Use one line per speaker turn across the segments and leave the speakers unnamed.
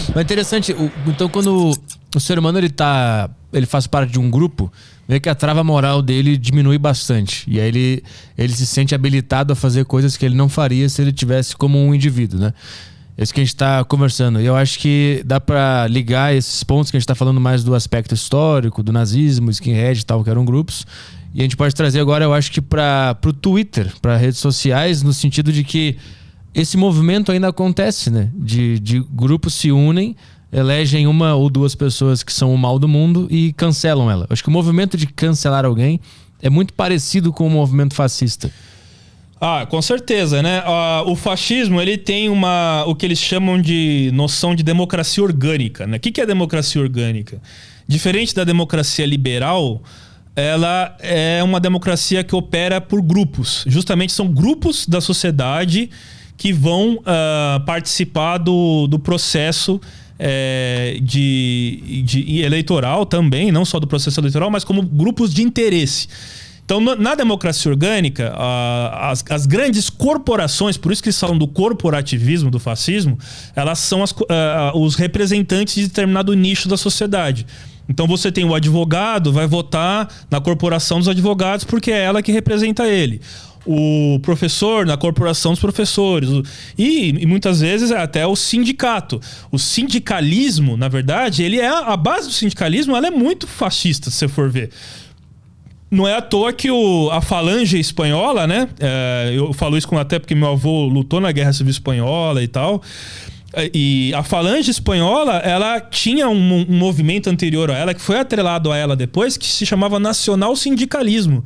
Mas é interessante, então quando o ser humano ele faz parte de um grupo, vê que a trava moral dele diminui bastante. E aí ele se sente habilitado a fazer coisas que ele não faria se ele tivesse como um indivíduo, né? É isso que a gente está conversando. E eu acho que dá para ligar esses pontos que a gente está falando mais do aspecto histórico, do nazismo, skinhead e tal, que eram grupos. E a gente pode trazer agora, eu acho que para o Twitter, para redes sociais, no sentido de que esse movimento ainda acontece, né? De grupos se unem, elegem uma ou duas pessoas que são o mal do mundo e cancelam ela. Eu acho que o movimento de cancelar alguém é muito parecido com o movimento fascista.
Com certeza, né? O fascismo, ele tem o que eles chamam de noção de democracia orgânica, né? O que é democracia orgânica? Diferente da democracia liberal, ela é uma democracia que opera por grupos. Justamente são grupos da sociedade que vão participar do processo de eleitoral também, não só do processo eleitoral, mas como grupos de interesse. Então, na democracia orgânica, as grandes corporações, por isso que eles falam do corporativismo, do fascismo, elas são os representantes de determinado nicho da sociedade. Então você tem o advogado, vai votar na corporação dos advogados porque é ela que representa ele. O professor na corporação dos professores. E muitas vezes até o sindicato. O sindicalismo, na verdade, a base do sindicalismo ela é muito fascista, se você for ver. Não é à toa que a falange espanhola, né? Eu falo isso até porque meu avô lutou na Guerra Civil Espanhola e tal. E a falange espanhola, ela tinha um movimento anterior a ela, que foi atrelado a ela depois, que se chamava nacional-sindicalismo.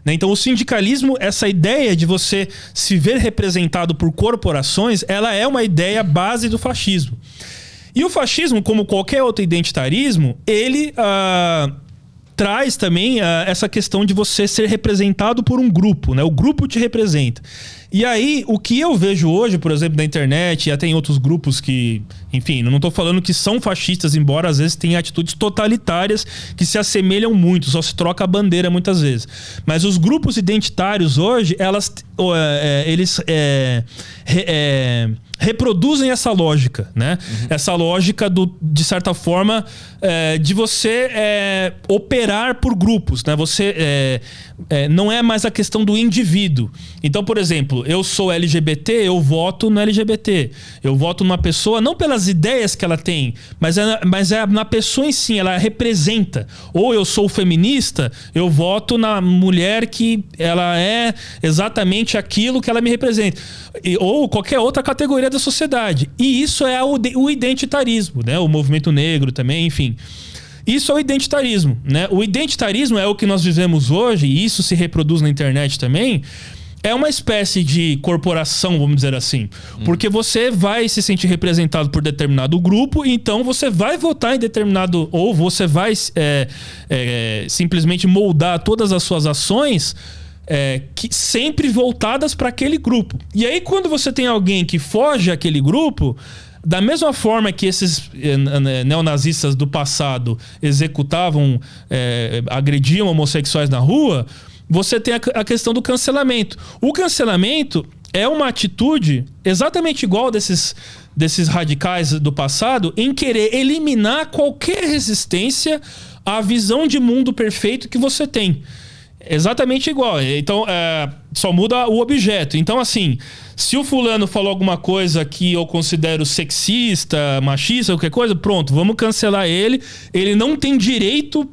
Então o sindicalismo, essa ideia de você se ver representado por corporações, ela é uma ideia base do fascismo. E o fascismo, como qualquer outro identitarismo, ele traz também essa questão de você ser representado por um grupo, né? O grupo te representa. E aí, o que eu vejo hoje, por exemplo, na internet, e até em outros grupos que, enfim, não estou falando que são fascistas, embora às vezes tenham atitudes totalitárias que se assemelham muito, só se troca a bandeira muitas vezes. Mas os grupos identitários hoje, eles reproduzem essa lógica, né? Uhum. Essa lógica de certa forma de você operar por grupos, né? Você não é mais a questão do indivíduo. Então, por exemplo, eu sou LGBT, eu voto no LGBT. Eu voto numa pessoa não pelas ideias que ela tem, mas é na pessoa em si, ela representa. Ou eu sou feminista, eu voto na mulher que ela é exatamente aquilo que ela me representa. Ou qualquer outra categoria da sociedade. E isso é o identitarismo, né? O movimento negro também, enfim. Isso é o identitarismo, né? O identitarismo é o que nós vivemos hoje, e isso se reproduz na internet também. É uma espécie de corporação, vamos dizer assim. Porque você vai se sentir representado por determinado grupo, então você vai votar em determinado... Ou você vai simplesmente moldar todas as suas ações que sempre voltadas para aquele grupo. E aí, quando você tem alguém que foge àquele grupo... Da mesma forma que esses neonazistas do passado executavam, agrediam homossexuais na rua, você tem a questão do cancelamento. O cancelamento é uma atitude exatamente igual desses radicais do passado em querer eliminar qualquer resistência à visão de mundo perfeito que você tem. Exatamente igual. Então, só muda o objeto. Então, assim, se o fulano falou alguma coisa que eu considero sexista, machista, qualquer coisa, pronto, vamos cancelar ele. Ele não tem direito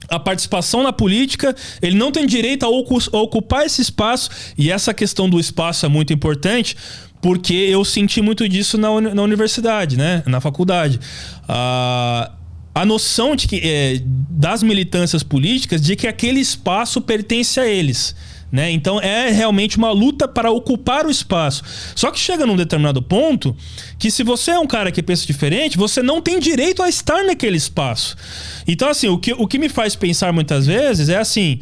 à participação na política, ele não tem direito a ocupar esse espaço. E essa questão do espaço é muito importante, porque eu senti muito disso na universidade, né? Na faculdade. A noção de que, das militâncias políticas de que aquele espaço pertence a eles, né? Então é realmente uma luta para ocupar o espaço. Só que chega num determinado ponto que, se você é um cara que pensa diferente, você não tem direito a estar naquele espaço. Então, assim, o que me faz pensar muitas vezes é assim,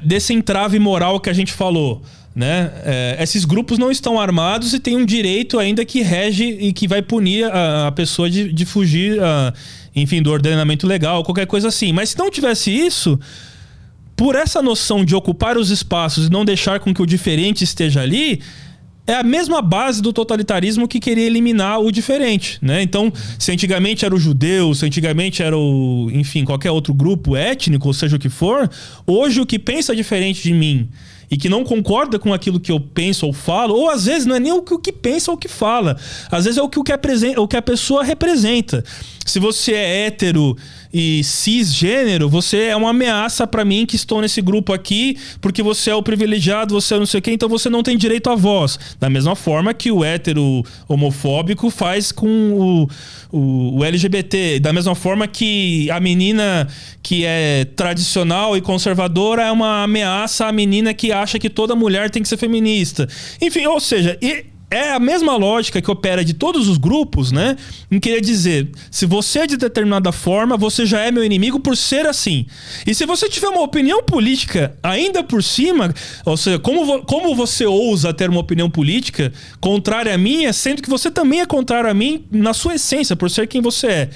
desse entrave moral que a gente falou, né? Esses grupos não estão armados e têm um direito ainda que rege e que vai punir a pessoa de fugir, enfim, do ordenamento legal, qualquer coisa assim. Mas se não tivesse isso, por essa noção de ocupar os espaços e não deixar com que o diferente esteja ali, é a mesma base do totalitarismo que queria eliminar o diferente, né? Então, se antigamente era o judeu, se antigamente era o, enfim, qualquer outro grupo étnico, ou seja o que for, hoje o que pensa diferente de mim e que não concorda com aquilo que eu penso ou falo, ou às vezes não é nem o que pensa ou o que fala, às vezes é o que a pessoa representa. Se você é hétero e cisgênero, você é uma ameaça pra mim que estou nesse grupo aqui, porque você é o privilegiado, você é não sei o quê, então você não tem direito à voz. Da mesma forma que o hétero homofóbico faz com o LGBT. Da mesma forma que a menina que é tradicional e conservadora é uma ameaça à menina que acha que toda mulher tem que ser feminista. Enfim, ou seja... É a mesma lógica que opera de todos os grupos, né? Em querer dizer, se você é de determinada forma, você já é meu inimigo por ser assim. E se você tiver uma opinião política ainda por cima, ou seja, como você ousa ter uma opinião política contrária à minha, sendo que você também é contrário a mim na sua essência, por ser quem você é.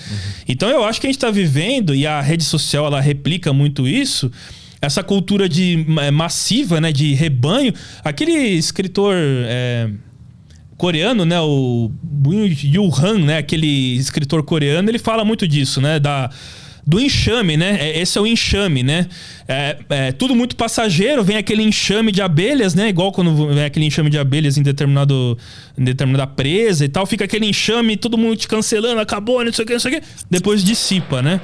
Então eu acho que a gente está vivendo, e a rede social ela replica muito isso, essa cultura massiva, né, de rebanho. Aquele escritor... coreano, né, o Byung-Chul Han, né, aquele escritor coreano, ele fala muito disso, né, do enxame, né, esse é o enxame, né, tudo muito passageiro, vem aquele enxame de abelhas, né, igual quando vem aquele enxame de abelhas em determinada presa e tal, fica aquele enxame, todo mundo te cancelando, acabou, não sei o que, depois dissipa, né.